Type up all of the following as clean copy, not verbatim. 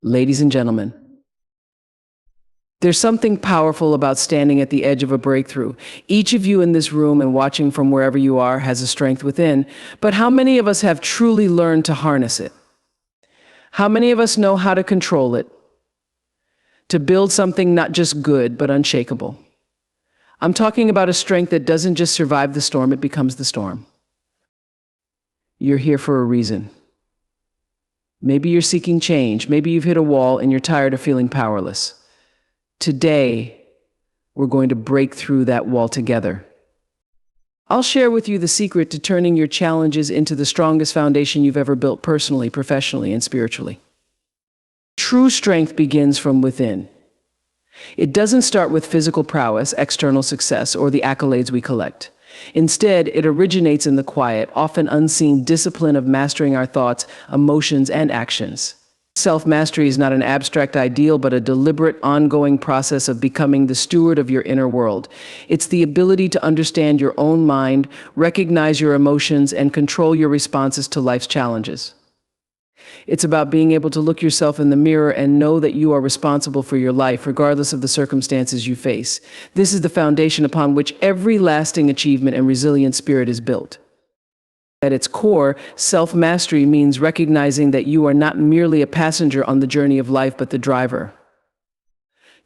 Ladies and gentlemen, there's something powerful about standing at the edge of a breakthrough. Each of you in this room and watching from wherever you are has a strength within, but how many of us have truly learned to harness it? How many of us know how to control it? To build something not just good, but unshakable. I'm talking about a strength that doesn't just survive the storm, it becomes the storm. You're here for a reason. Maybe you're seeking change. Maybe you've hit a wall and you're tired of feeling powerless. Today, we're going to break through that wall together. I'll share with you the secret to turning your challenges into the strongest foundation you've ever built personally, professionally, and spiritually. True strength begins from within. It doesn't start with physical prowess, external success, or the accolades we collect. Instead, it originates in the quiet, often unseen discipline of mastering our thoughts, emotions, and actions. Self-mastery is not an abstract ideal, but a deliberate, ongoing process of becoming the steward of your inner world. It's the ability to understand your own mind, recognize your emotions, and control your responses to life's challenges. It's about being able to look yourself in the mirror and know that you are responsible for your life, regardless of the circumstances you face. This is the foundation upon which every lasting achievement and resilient spirit is built. At its core, self-mastery means recognizing that you are not merely a passenger on the journey of life, but the driver.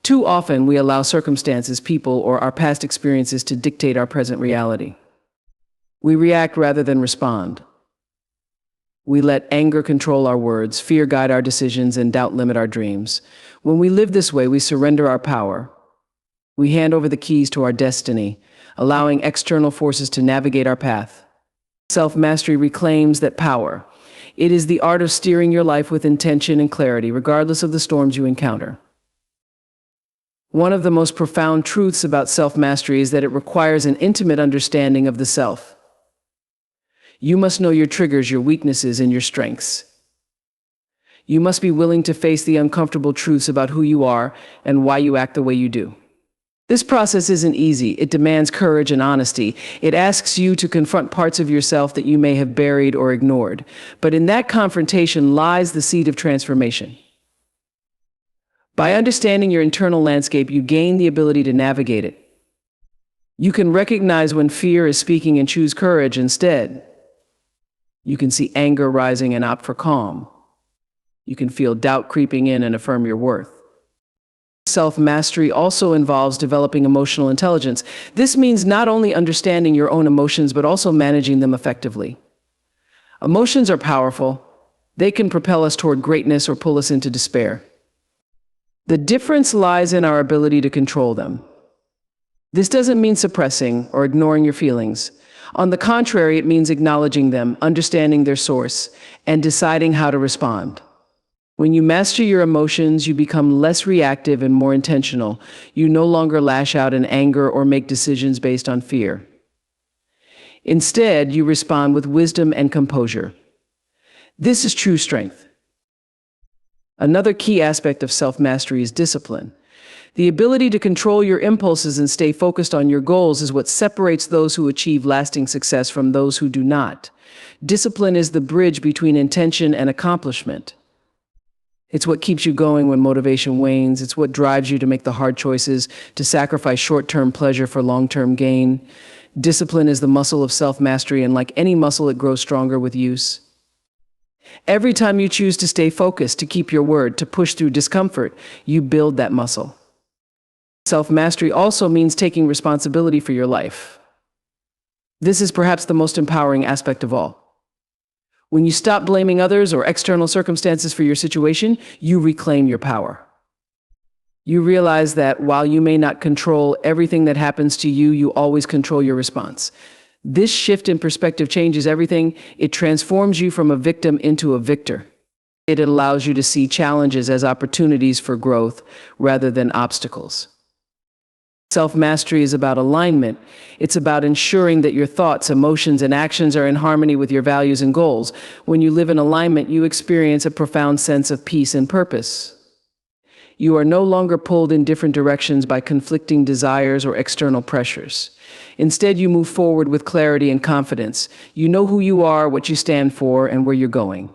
Too often, we allow circumstances, people, or our past experiences to dictate our present reality. We react rather than respond. We let anger control our words, fear guide our decisions, and doubt limit our dreams. When we live this way, we surrender our power. We hand over the keys to our destiny, allowing external forces to navigate our path. Self-mastery reclaims that power. It is the art of steering your life with intention and clarity, regardless of the storms you encounter. One of the most profound truths about self-mastery is that it requires an intimate understanding of the self. You must know your triggers, your weaknesses, and your strengths. You must be willing to face the uncomfortable truths about who you are and why you act the way you do. This process isn't easy. It demands courage and honesty. It asks you to confront parts of yourself that you may have buried or ignored. But in that confrontation lies the seed of transformation. By understanding your internal landscape, you gain the ability to navigate it. You can recognize when fear is speaking and choose courage instead. You can see anger rising and opt for calm. You can feel doubt creeping in and affirm your worth. Self-mastery also involves developing emotional intelligence. This means not only understanding your own emotions, but also managing them effectively. Emotions are powerful. They can propel us toward greatness or pull us into despair. The difference lies in our ability to control them. This doesn't mean suppressing or ignoring your feelings. On the contrary, it means acknowledging them, understanding their source, and deciding how to respond. When you master your emotions, you become less reactive and more intentional. You no longer lash out in anger or make decisions based on fear. Instead, you respond with wisdom and composure. This is true strength. Another key aspect of self-mastery is discipline. The ability to control your impulses and stay focused on your goals is what separates those who achieve lasting success from those who do not. Discipline is the bridge between intention and accomplishment. It's what keeps you going when motivation wanes. It's what drives you to make the hard choices, to sacrifice short-term pleasure for long-term gain. Discipline is the muscle of self-mastery, and like any muscle, it grows stronger with use. Every time you choose to stay focused, to keep your word, to push through discomfort, you build that muscle. Self-mastery also means taking responsibility for your life. This is perhaps the most empowering aspect of all. When you stop blaming others or external circumstances for your situation, you reclaim your power. You realize that while you may not control everything that happens to you, you always control your response. This shift in perspective changes everything. It transforms you from a victim into a victor. It allows you to see challenges as opportunities for growth rather than obstacles. Self-mastery is about alignment. It's about ensuring that your thoughts, emotions, and actions are in harmony with your values and goals. When you live in alignment, you experience a profound sense of peace and purpose. You are no longer pulled in different directions by conflicting desires or external pressures. Instead, you move forward with clarity and confidence. You know who you are, what you stand for, and where you're going.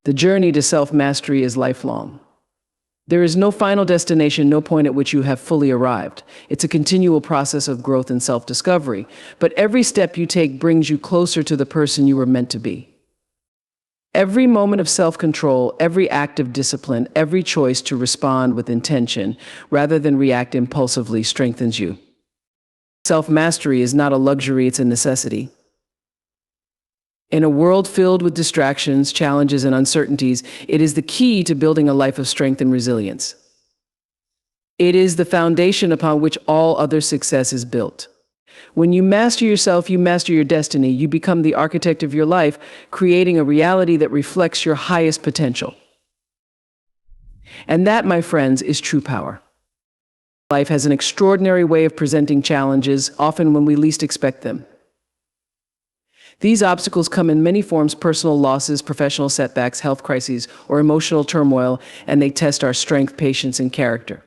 The journey to self-mastery is lifelong. There is no final destination, no point at which you have fully arrived. It's a continual process of growth and self-discovery, but every step you take brings you closer to the person you were meant to be. Every moment of self-control, every act of discipline, every choice to respond with intention rather than react impulsively strengthens you. Self-mastery is not a luxury, it's a necessity. In a world filled with distractions, challenges, and uncertainties, it is the key to building a life of strength and resilience. It is the foundation upon which all other success is built. When you master yourself, you master your destiny. You become the architect of your life, creating a reality that reflects your highest potential. And that, my friends, is true power. Life has an extraordinary way of presenting challenges, often when we least expect them. These obstacles come in many forms: personal losses, professional setbacks, health crises, or emotional turmoil, and they test our strength, patience, and character.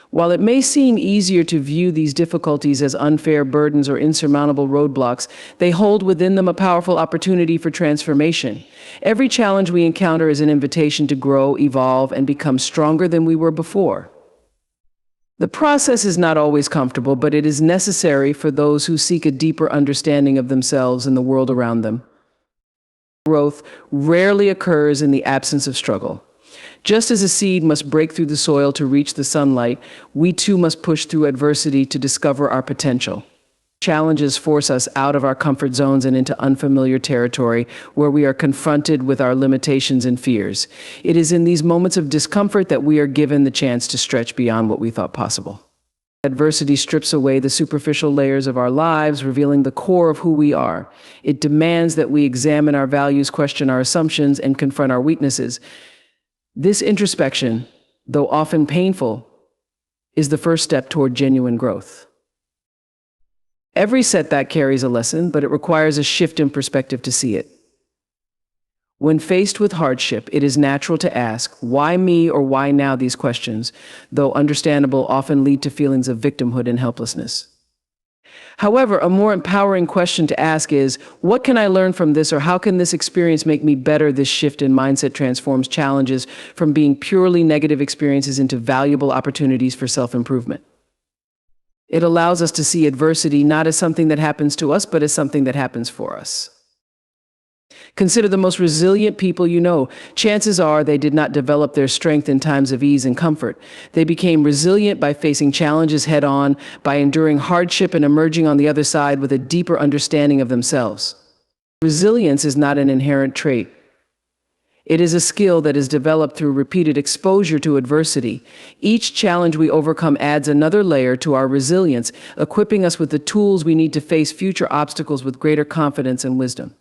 While it may seem easier to view these difficulties as unfair burdens or insurmountable roadblocks, they hold within them a powerful opportunity for transformation. Every challenge we encounter is an invitation to grow, evolve, and become stronger than we were before. The process is not always comfortable, but it is necessary for those who seek a deeper understanding of themselves and the world around them. Growth rarely occurs in the absence of struggle. Just as a seed must break through the soil to reach the sunlight, we too must push through adversity to discover our potential. Challenges force us out of our comfort zones and into unfamiliar territory where we are confronted with our limitations and fears. It is in these moments of discomfort that we are given the chance to stretch beyond what we thought possible. Adversity strips away the superficial layers of our lives, revealing the core of who we are. It demands that we examine our values, question our assumptions, and confront our weaknesses. This introspection, though often painful, is the first step toward genuine growth. Every setback carries a lesson, but it requires a shift in perspective to see it. When faced with hardship, it is natural to ask, why me or why now? These questions, though understandable, often lead to feelings of victimhood and helplessness. However, a more empowering question to ask is, what can I learn from this, or how can this experience make me better? This shift in mindset transforms challenges from being purely negative experiences into valuable opportunities for self-improvement. It allows us to see adversity not as something that happens to us, but as something that happens for us. Consider the most resilient people you know. Chances are they did not develop their strength in times of ease and comfort. They became resilient by facing challenges head-on, by enduring hardship and emerging on the other side with a deeper understanding of themselves. Resilience is not an inherent trait. It is a skill that is developed through repeated exposure to adversity. Each challenge we overcome adds another layer to our resilience, equipping us with the tools we need to face future obstacles with greater confidence and wisdom.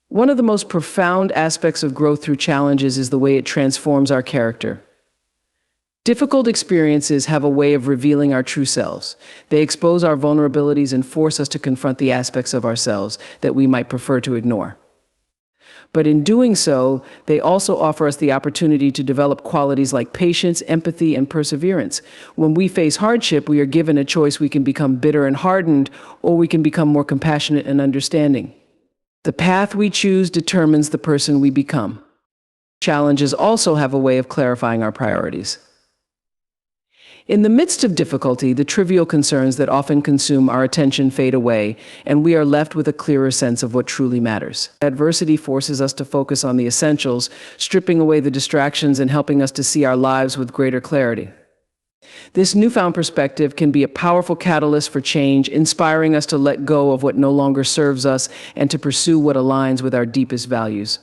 One of the most profound aspects of growth through challenges is the way it transforms our character. Difficult experiences have a way of revealing our true selves. They expose our vulnerabilities and force us to confront the aspects of ourselves that we might prefer to ignore. But in doing so, they also offer us the opportunity to develop qualities like patience, empathy, and perseverance. When we face hardship, we are given a choice: we can become bitter and hardened, or we can become more compassionate and understanding. The path we choose determines the person we become. Challenges also have a way of clarifying our priorities. In the midst of difficulty, the trivial concerns that often consume our attention fade away, and we are left with a clearer sense of what truly matters. Adversity forces us to focus on the essentials, stripping away the distractions and helping us to see our lives with greater clarity. This newfound perspective can be a powerful catalyst for change, inspiring us to let go of what no longer serves us and to pursue what aligns with our deepest values.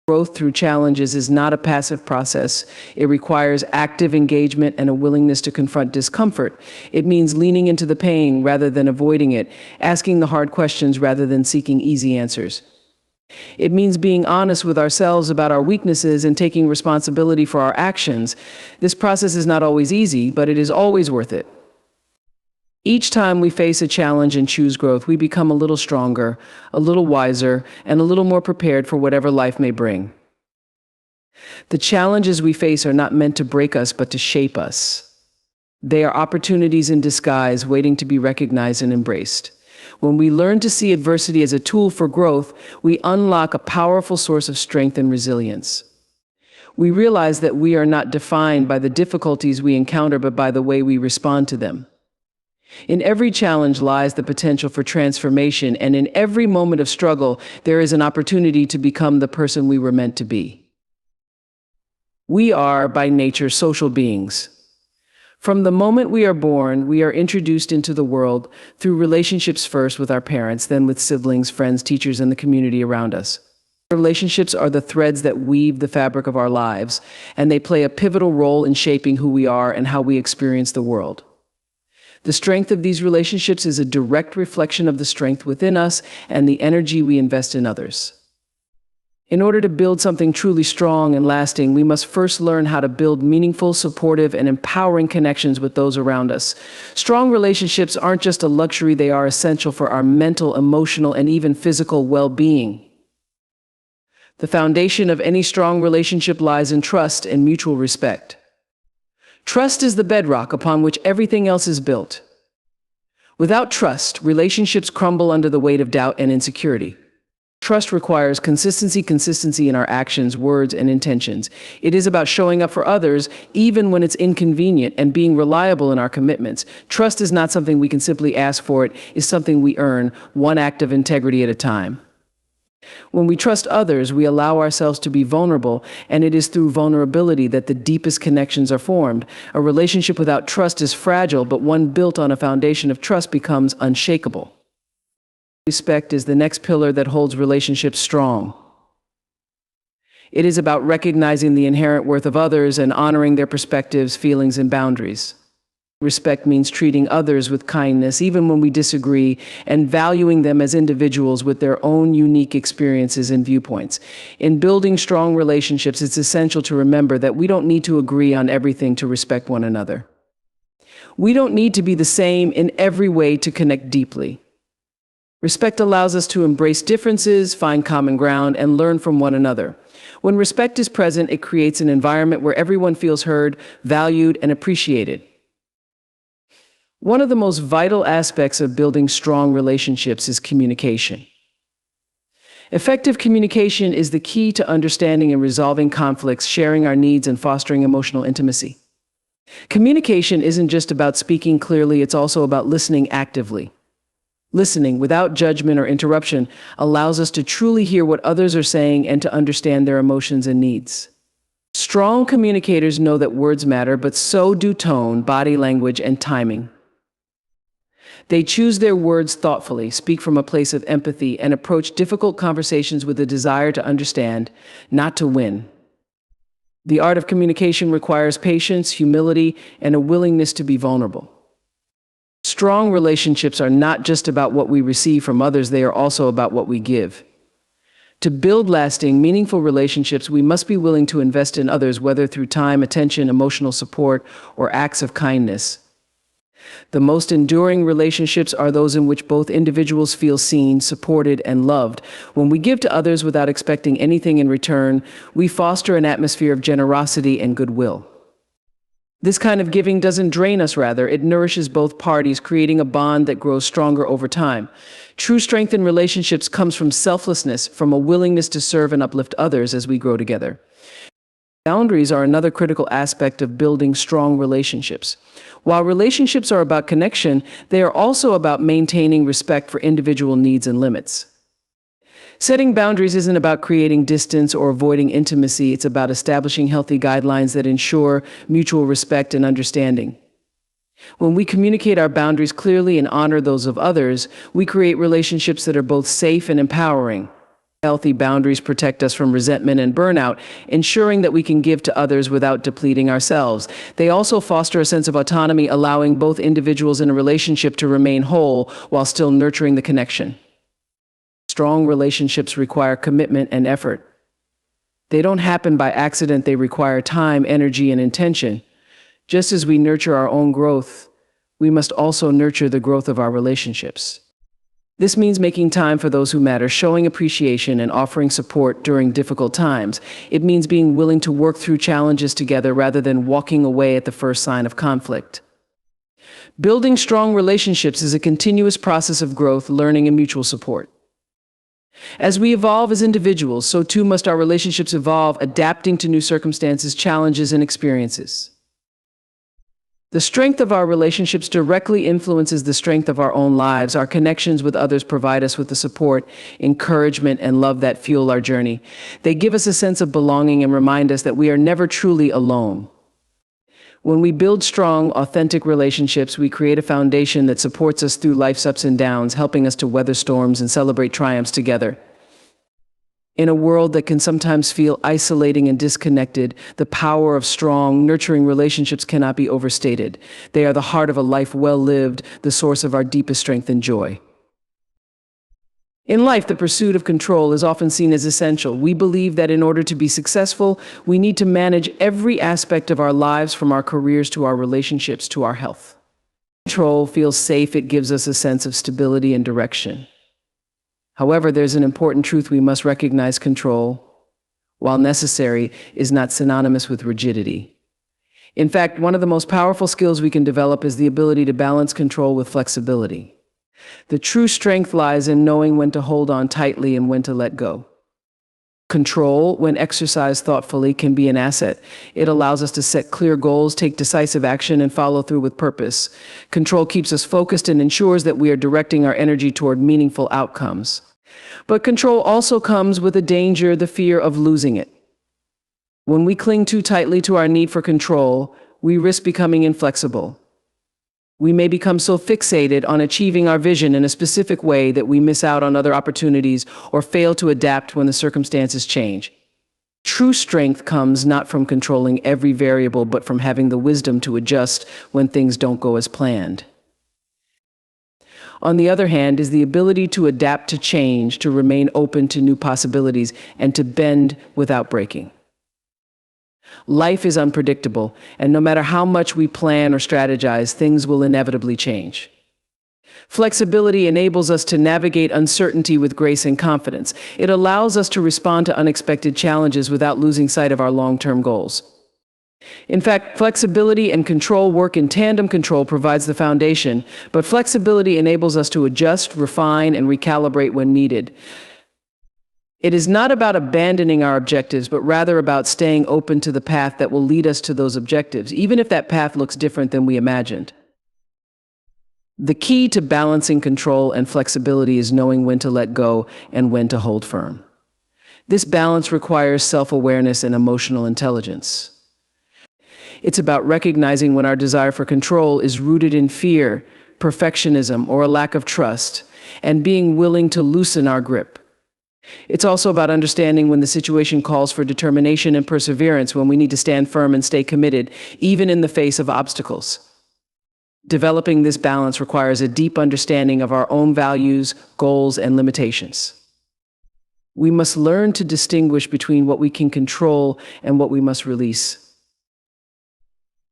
Growth through challenges is not a passive process. It requires active engagement and a willingness to confront discomfort. It means leaning into the pain rather than avoiding it, asking the hard questions rather than seeking easy answers. It means being honest with ourselves about our weaknesses and taking responsibility for our actions. This process is not always easy, but it is always worth it. Each time we face a challenge and choose growth, we become a little stronger, a little wiser, and a little more prepared for whatever life may bring. The challenges we face are not meant to break us, but to shape us. They are opportunities in disguise, waiting to be recognized and embraced. When we learn to see adversity as a tool for growth, we unlock a powerful source of strength and resilience. We realize that we are not defined by the difficulties we encounter, but by the way we respond to them. In every challenge lies the potential for transformation, and in every moment of struggle, there is an opportunity to become the person we were meant to be. We are, by nature, social beings. From the moment we are born, we are introduced into the world through relationships, first with our parents, then with siblings, friends, teachers, and the community around us. Relationships are the threads that weave the fabric of our lives, and they play a pivotal role in shaping who we are and how we experience the world. The strength of these relationships is a direct reflection of the strength within us and the energy we invest in others. In order to build something truly strong and lasting, we must first learn how to build meaningful, supportive, and empowering connections with those around us. Strong relationships aren't just a luxury, they are essential for our mental, emotional, and even physical well-being. The foundation of any strong relationship lies in trust and mutual respect. Trust is the bedrock upon which everything else is built. Without trust, relationships crumble under the weight of doubt and insecurity. Trust requires consistency in our actions, words, and intentions. It is about showing up for others, even when it's inconvenient, and being reliable in our commitments. Trust is not something we can simply ask for, it is something we earn, one act of integrity at a time. When we trust others, we allow ourselves to be vulnerable, and it is through vulnerability that the deepest connections are formed. A relationship without trust is fragile, but one built on a foundation of trust becomes unshakable. Respect is the next pillar that holds relationships strong. It is about recognizing the inherent worth of others and honoring their perspectives, feelings, and boundaries. Respect means treating others with kindness, even when we disagree, and valuing them as individuals with their own unique experiences and viewpoints. In building strong relationships, it's essential to remember that we don't need to agree on everything to respect one another. We don't need to be the same in every way to connect deeply. Respect allows us to embrace differences, find common ground, and learn from one another. When respect is present, it creates an environment where everyone feels heard, valued, and appreciated. One of the most vital aspects of building strong relationships is communication. Effective communication is the key to understanding and resolving conflicts, sharing our needs, and fostering emotional intimacy. Communication isn't just about speaking clearly, it's also about listening actively. Listening without judgment or interruption allows us to truly hear what others are saying and to understand their emotions and needs. Strong communicators know that words matter, but so do tone, body language, and timing. They choose their words thoughtfully, speak from a place of empathy, and approach difficult conversations with a desire to understand, not to win. The art of communication requires patience, humility, and a willingness to be vulnerable. Strong relationships are not just about what we receive from others, they are also about what we give. To build lasting, meaningful relationships, we must be willing to invest in others, whether through time, attention, emotional support, or acts of kindness. The most enduring relationships are those in which both individuals feel seen, supported, and loved. When we give to others without expecting anything in return, we foster an atmosphere of generosity and goodwill. This kind of giving doesn't drain us, rather, it nourishes both parties, creating a bond that grows stronger over time. True strength in relationships comes from selflessness, from a willingness to serve and uplift others as we grow together. Boundaries are another critical aspect of building strong relationships. While relationships are about connection, they are also about maintaining respect for individual needs and limits. Setting boundaries isn't about creating distance or avoiding intimacy, it's about establishing healthy guidelines that ensure mutual respect and understanding. When we communicate our boundaries clearly and honor those of others, we create relationships that are both safe and empowering. Healthy boundaries protect us from resentment and burnout, ensuring that we can give to others without depleting ourselves. They also foster a sense of autonomy, allowing both individuals in a relationship to remain whole while still nurturing the connection. Strong relationships require commitment and effort. They don't happen by accident, they require time, energy, and intention. Just as we nurture our own growth, we must also nurture the growth of our relationships. This means making time for those who matter, showing appreciation, and offering support during difficult times. It means being willing to work through challenges together rather than walking away at the first sign of conflict. Building strong relationships is a continuous process of growth, learning, and mutual support. As we evolve as individuals, so too must our relationships evolve, adapting to new circumstances, challenges, and experiences. The strength of our relationships directly influences the strength of our own lives. Our connections with others provide us with the support, encouragement, and love that fuel our journey. They give us a sense of belonging and remind us that we are never truly alone. When we build strong, authentic relationships, we create a foundation that supports us through life's ups and downs, helping us to weather storms and celebrate triumphs together. In a world that can sometimes feel isolating and disconnected, the power of strong, nurturing relationships cannot be overstated. They are the heart of a life well lived, the source of our deepest strength and joy. In life, the pursuit of control is often seen as essential. We believe that in order to be successful, we need to manage every aspect of our lives, from our careers to our relationships to our health. Control feels safe. It gives us a sense of stability and direction. However, there's an important truth we must recognize: control, while necessary, is not synonymous with rigidity. In fact, one of the most powerful skills we can develop is the ability to balance control with flexibility. The true strength lies in knowing when to hold on tightly and when to let go. Control, when exercised thoughtfully, can be an asset. It allows us to set clear goals, take decisive action, and follow through with purpose. Control keeps us focused and ensures that we are directing our energy toward meaningful outcomes. But control also comes with a danger: the fear of losing it. When we cling too tightly to our need for control, we risk becoming inflexible. We may become so fixated on achieving our vision in a specific way that we miss out on other opportunities or fail to adapt when the circumstances change. True strength comes not from controlling every variable, but from having the wisdom to adjust when things don't go as planned. On the other hand, is the ability to adapt to change, to remain open to new possibilities, and to bend without breaking. Life is unpredictable, and no matter how much we plan or strategize, things will inevitably change. Flexibility enables us to navigate uncertainty with grace and confidence. It allows us to respond to unexpected challenges without losing sight of our long-term goals. In fact, flexibility and control work in tandem. Control provides the foundation, but flexibility enables us to adjust, refine, and recalibrate when needed. It is not about abandoning our objectives, but rather about staying open to the path that will lead us to those objectives, even if that path looks different than we imagined. The key to balancing control and flexibility is knowing when to let go and when to hold firm. This balance requires self-awareness and emotional intelligence. It's about recognizing when our desire for control is rooted in fear, perfectionism, or a lack of trust, and being willing to loosen our grip. It's also about understanding when the situation calls for determination and perseverance, when we need to stand firm and stay committed, even in the face of obstacles. Developing this balance requires a deep understanding of our own values, goals, and limitations. We must learn to distinguish between what we can control and what we must release.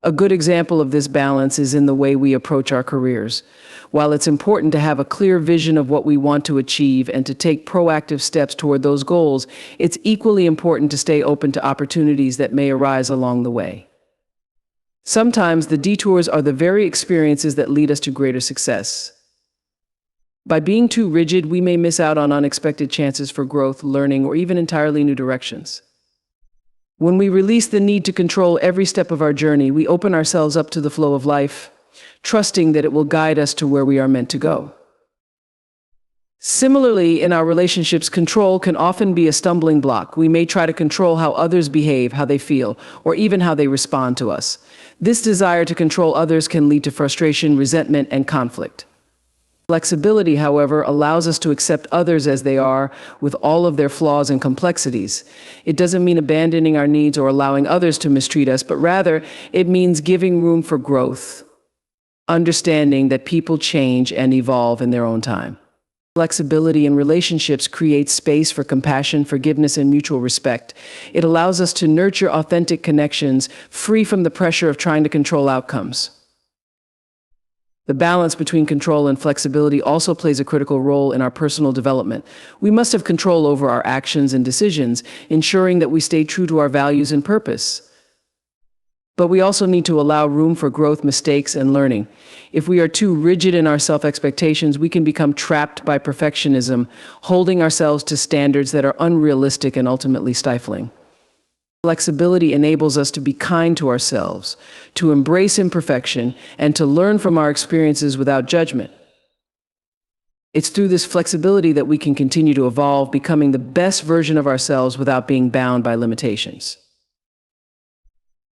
A good example of this balance is in the way we approach our careers. While it's important to have a clear vision of what we want to achieve and to take proactive steps toward those goals, it's equally important to stay open to opportunities that may arise along the way. Sometimes the detours are the very experiences that lead us to greater success. By being too rigid, we may miss out on unexpected chances for growth, learning, or even entirely new directions. When we release the need to control every step of our journey, we open ourselves up to the flow of life, trusting that it will guide us to where we are meant to go. Similarly, in our relationships, control can often be a stumbling block. We may try to control how others behave, how they feel, or even how they respond to us. This desire to control others can lead to frustration, resentment, and conflict. Flexibility, however, allows us to accept others as they are, with all of their flaws and complexities. It doesn't mean abandoning our needs or allowing others to mistreat us, but rather it means giving room for growth, understanding that people change and evolve in their own time. Flexibility in relationships creates space for compassion, forgiveness, and mutual respect. It allows us to nurture authentic connections, free from the pressure of trying to control outcomes. The balance between control and flexibility also plays a critical role in our personal development. We must have control over our actions and decisions, ensuring that we stay true to our values and purpose. But we also need to allow room for growth, mistakes, and learning. If we are too rigid in our self-expectations, we can become trapped by perfectionism, holding ourselves to standards that are unrealistic and ultimately stifling. Flexibility enables us to be kind to ourselves, to embrace imperfection, and to learn from our experiences without judgment. It's through this flexibility that we can continue to evolve, becoming the best version of ourselves without being bound by limitations.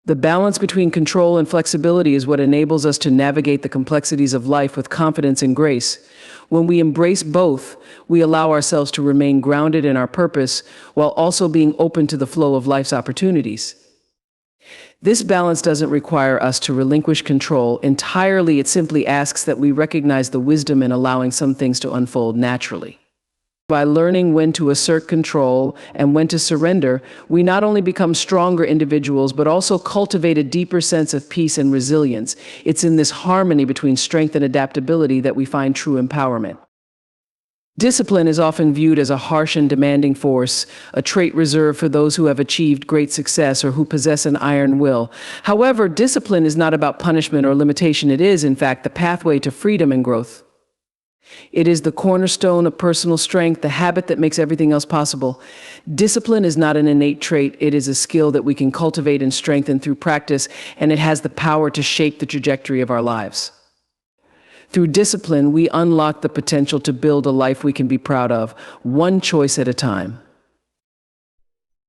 The balance between control and flexibility is what enables us to navigate the complexities of life with confidence and grace. When we embrace both, we allow ourselves to remain grounded in our purpose while also being open to the flow of life's opportunities. This balance doesn't require us to relinquish control entirely. It simply asks that we recognize the wisdom in allowing some things to unfold naturally. By learning when to assert control and when to surrender, we not only become stronger individuals, but also cultivate a deeper sense of peace and resilience. It's in this harmony between strength and adaptability that we find true empowerment. Discipline is often viewed as a harsh and demanding force, a trait reserved for those who have achieved great success or who possess an iron will. However, discipline is not about punishment or limitation. It is, in fact, the pathway to freedom and growth. It is the cornerstone of personal strength, the habit that makes everything else possible. Discipline is not an innate trait. It is a skill that we can cultivate and strengthen through practice, and it has the power to shape the trajectory of our lives. Through discipline, we unlock the potential to build a life we can be proud of, one choice at a time.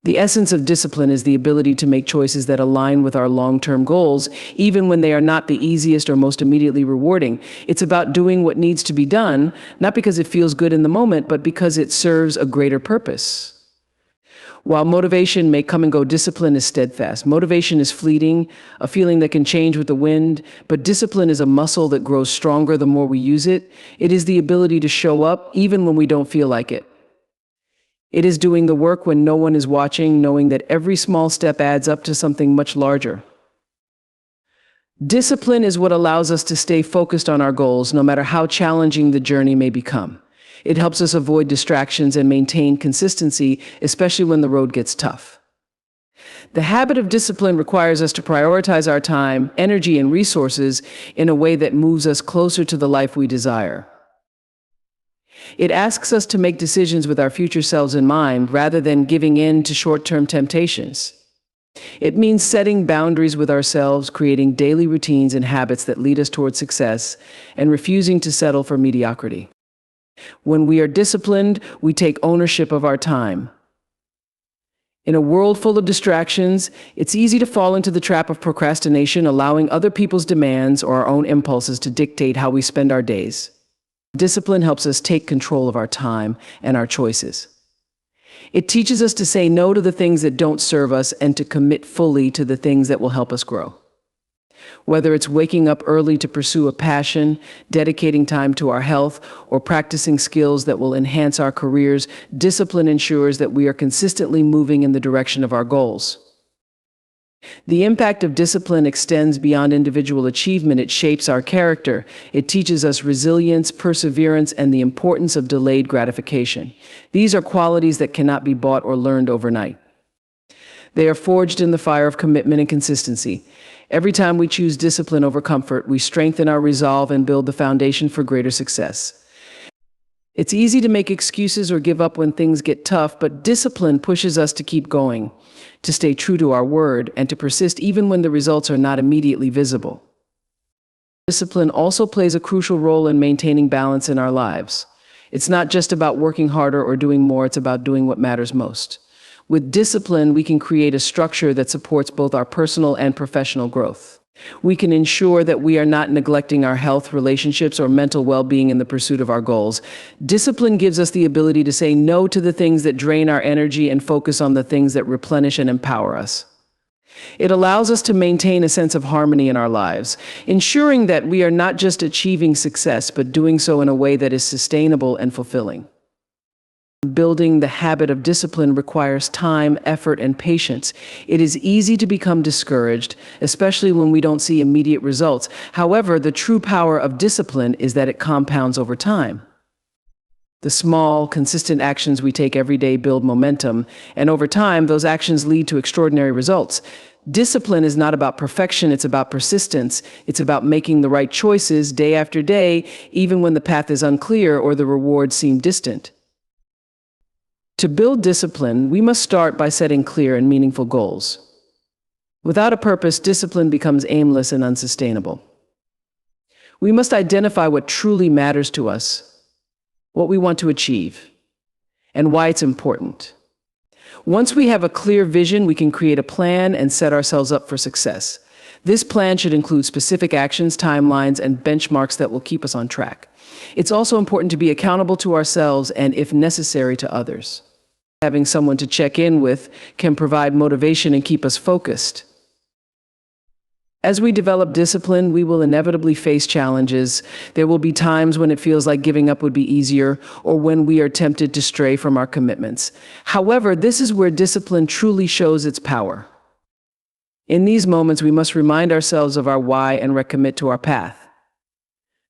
The essence of discipline is the ability to make choices that align with our long-term goals, even when they are not the easiest or most immediately rewarding. It's about doing what needs to be done, not because it feels good in the moment, but because it serves a greater purpose. While motivation may come and go, discipline is steadfast. Motivation is fleeting, a feeling that can change with the wind, but discipline is a muscle that grows stronger the more we use it. It is the ability to show up even when we don't feel like it. It is doing the work when no one is watching, knowing that every small step adds up to something much larger. Discipline is what allows us to stay focused on our goals, no matter how challenging the journey may become. It helps us avoid distractions and maintain consistency, especially when the road gets tough. The habit of discipline requires us to prioritize our time, energy, and resources in a way that moves us closer to the life we desire. It asks us to make decisions with our future selves in mind rather than giving in to short-term temptations. It means setting boundaries with ourselves, creating daily routines and habits that lead us toward success, and refusing to settle for mediocrity. When we are disciplined, we take ownership of our time. In a world full of distractions, it's easy to fall into the trap of procrastination, allowing other people's demands or our own impulses to dictate how we spend our days. Discipline helps us take control of our time and our choices. It teaches us to say no to the things that don't serve us and to commit fully to the things that will help us grow. Whether it's waking up early to pursue a passion, dedicating time to our health, or practicing skills that will enhance our careers, discipline ensures that we are consistently moving in the direction of our goals. The impact of discipline extends beyond individual achievement. It shapes our character. It teaches us resilience, perseverance, and the importance of delayed gratification. These are qualities that cannot be bought or learned overnight. They are forged in the fire of commitment and consistency. Every time we choose discipline over comfort, we strengthen our resolve and build the foundation for greater success. It's easy to make excuses or give up when things get tough, but discipline pushes us to keep going, to stay true to our word, and to persist even when the results are not immediately visible. Discipline also plays a crucial role in maintaining balance in our lives. It's not just about working harder or doing more, it's about doing what matters most. With discipline, we can create a structure that supports both our personal and professional growth. We can ensure that we are not neglecting our health, relationships, or mental well-being in the pursuit of our goals. Discipline gives us the ability to say no to the things that drain our energy and focus on the things that replenish and empower us. It allows us to maintain a sense of harmony in our lives, ensuring that we are not just achieving success, but doing so in a way that is sustainable and fulfilling. Building the habit of discipline requires time, effort, and patience. It is easy to become discouraged, especially when we don't see immediate results. However, the true power of discipline is that it compounds over time. The small, consistent actions we take every day build momentum, and over time, those actions lead to extraordinary results. Discipline is not about perfection, it's about persistence. It's about making the right choices day after day, even when the path is unclear or the rewards seem distant. To build discipline, we must start by setting clear and meaningful goals. Without a purpose, discipline becomes aimless and unsustainable. We must identify what truly matters to us, what we want to achieve, and why it's important. Once we have a clear vision, we can create a plan and set ourselves up for success. This plan should include specific actions, timelines, and benchmarks that will keep us on track. It's also important to be accountable to ourselves and, if necessary, to others. Having someone to check in with can provide motivation and keep us focused. As we develop discipline, we will inevitably face challenges. There will be times when it feels like giving up would be easier, or when we are tempted to stray from our commitments. However, this is where discipline truly shows its power. In these moments, we must remind ourselves of our why and recommit to our path.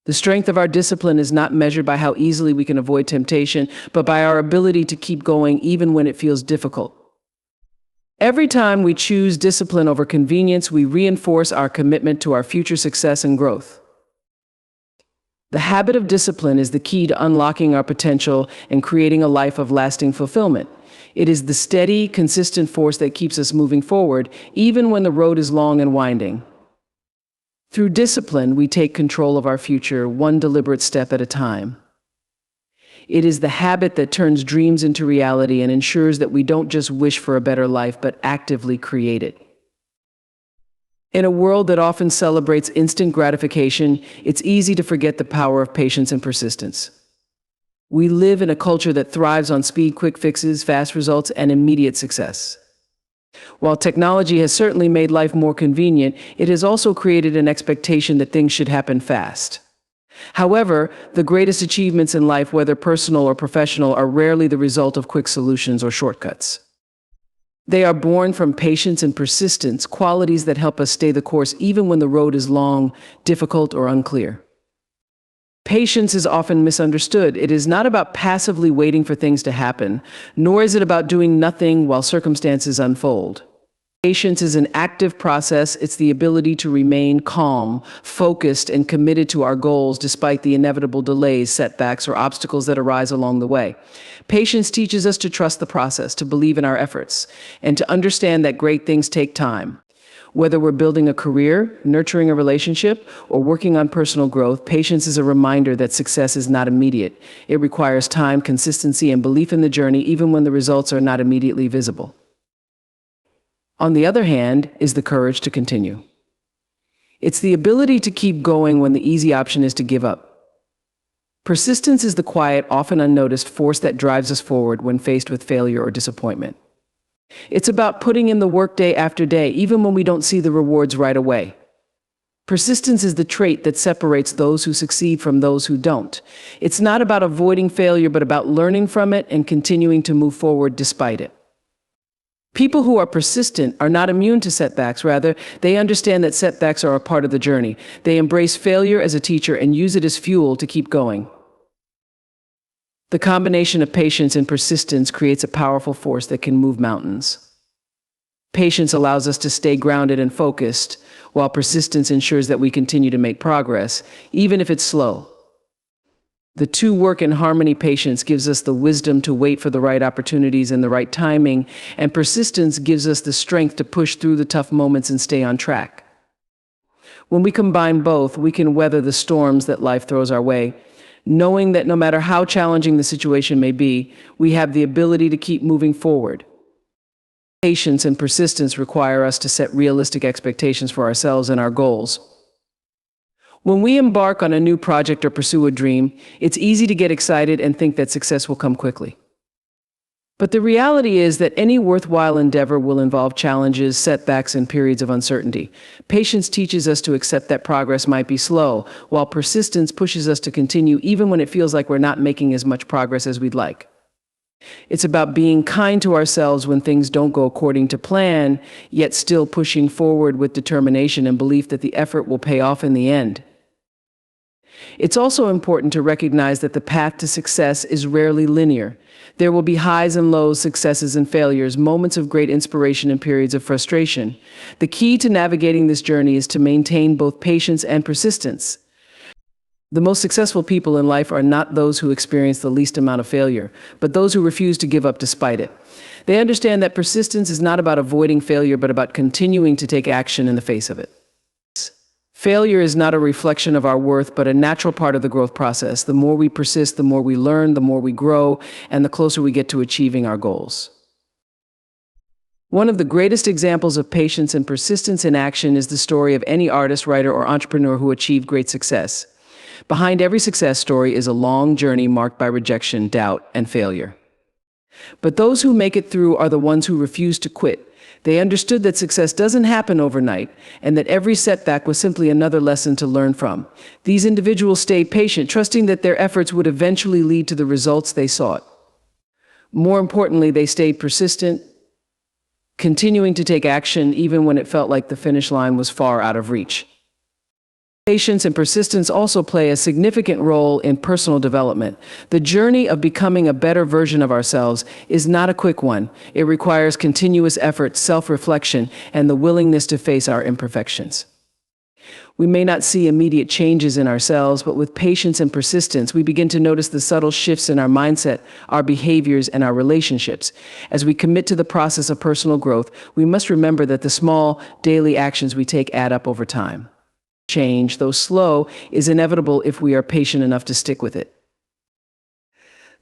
The strength of our discipline is not measured by how easily we can avoid temptation, but by our ability to keep going even when it feels difficult. Every time we choose discipline over convenience, we reinforce our commitment to our future success and growth. The habit of discipline is the key to unlocking our potential and creating a life of lasting fulfillment. It is the steady, consistent force that keeps us moving forward, even when the road is long and winding. Through discipline, we take control of our future, one deliberate step at a time. It is the habit that turns dreams into reality and ensures that we don't just wish for a better life, but actively create it. In a world that often celebrates instant gratification, it's easy to forget the power of patience and persistence. We live in a culture that thrives on speed, quick fixes, fast results, and immediate success. While technology has certainly made life more convenient, it has also created an expectation that things should happen fast. However, the greatest achievements in life, whether personal or professional, are rarely the result of quick solutions or shortcuts. They are born from patience and persistence, qualities that help us stay the course even when the road is long, difficult, or unclear. Patience is often misunderstood. It is not about passively waiting for things to happen, nor is it about doing nothing while circumstances unfold. Patience is an active process. It's the ability to remain calm, focused, and committed to our goals despite the inevitable delays, setbacks, or obstacles that arise along the way. Patience teaches us to trust the process, to believe in our efforts, and to understand that great things take time. Whether we're building a career, nurturing a relationship, or working on personal growth, patience is a reminder that success is not immediate. It requires time, consistency, and belief in the journey, even when the results are not immediately visible. On the other hand, is the courage to continue. It's the ability to keep going when the easy option is to give up. Persistence is the quiet, often unnoticed force that drives us forward when faced with failure or disappointment. It's about putting in the work day after day, even when we don't see the rewards right away. Persistence is the trait that separates those who succeed from those who don't. It's not about avoiding failure, but about learning from it and continuing to move forward despite it. People who are persistent are not immune to setbacks. Rather, they understand that setbacks are a part of the journey. They embrace failure as a teacher and use it as fuel to keep going. The combination of patience and persistence creates a powerful force that can move mountains. Patience allows us to stay grounded and focused, while persistence ensures that we continue to make progress, even if it's slow. The two work in harmony. Patience gives us the wisdom to wait for the right opportunities and the right timing, and persistence gives us the strength to push through the tough moments and stay on track. When we combine both, we can weather the storms that life throws our way, knowing that no matter how challenging the situation may be, we have the ability to keep moving forward. Patience and persistence require us to set realistic expectations for ourselves and our goals. When we embark on a new project or pursue a dream, it's easy to get excited and think that success will come quickly. But the reality is that any worthwhile endeavor will involve challenges, setbacks, and periods of uncertainty. Patience teaches us to accept that progress might be slow, while persistence pushes us to continue even when it feels like we're not making as much progress as we'd like. It's about being kind to ourselves when things don't go according to plan, yet still pushing forward with determination and belief that the effort will pay off in the end. It's also important to recognize that the path to success is rarely linear. There will be highs and lows, successes and failures, moments of great inspiration and periods of frustration. The key to navigating this journey is to maintain both patience and persistence. The most successful people in life are not those who experience the least amount of failure, but those who refuse to give up despite it. They understand that persistence is not about avoiding failure, but about continuing to take action in the face of it. Failure is not a reflection of our worth, but a natural part of the growth process. The more we persist, the more we learn, the more we grow, and the closer we get to achieving our goals. One of the greatest examples of patience and persistence in action is the story of any artist, writer, or entrepreneur who achieved great success. Behind every success story is a long journey marked by rejection, doubt, and failure. But those who make it through are the ones who refuse to quit. They understood that success doesn't happen overnight, and that every setback was simply another lesson to learn from. These individuals stayed patient, trusting that their efforts would eventually lead to the results they sought. More importantly, they stayed persistent, continuing to take action even when it felt like the finish line was far out of reach. Patience and persistence also play a significant role in personal development. The journey of becoming a better version of ourselves is not a quick one. It requires continuous effort, self-reflection, and the willingness to face our imperfections. We may not see immediate changes in ourselves, but with patience and persistence, we begin to notice the subtle shifts in our mindset, our behaviors, and our relationships. As we commit to the process of personal growth, we must remember that the small, daily actions we take add up over time. Change, though slow, is inevitable if we are patient enough to stick with it.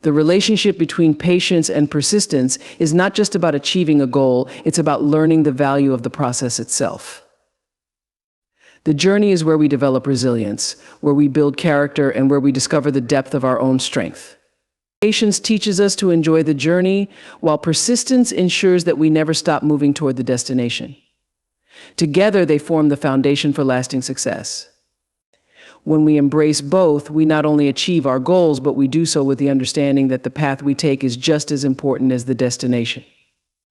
The relationship between patience and persistence is not just about achieving a goal, it's about learning the value of the process itself. The journey is where we develop resilience, where we build character, and where we discover the depth of our own strength. Patience teaches us to enjoy the journey, while persistence ensures that we never stop moving toward the destination. Together, they form the foundation for lasting success. When we embrace both, we not only achieve our goals, but we do so with the understanding that the path we take is just as important as the destination.